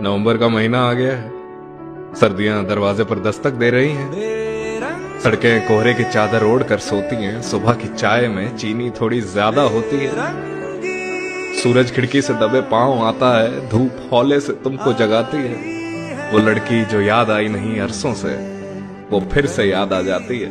नवंबर का महीना आ गया है। सर्दियां दरवाजे पर दस्तक दे रही हैं। सड़कें कोहरे की चादर ओढ़ कर सोती हैं। सुबह की चाय में चीनी थोड़ी ज्यादा होती है। सूरज खिड़की से दबे पांव आता है। धूप हौले से तुमको जगाती है। वो लड़की जो याद आई नहीं अरसों से, वो फिर से याद आ जाती है।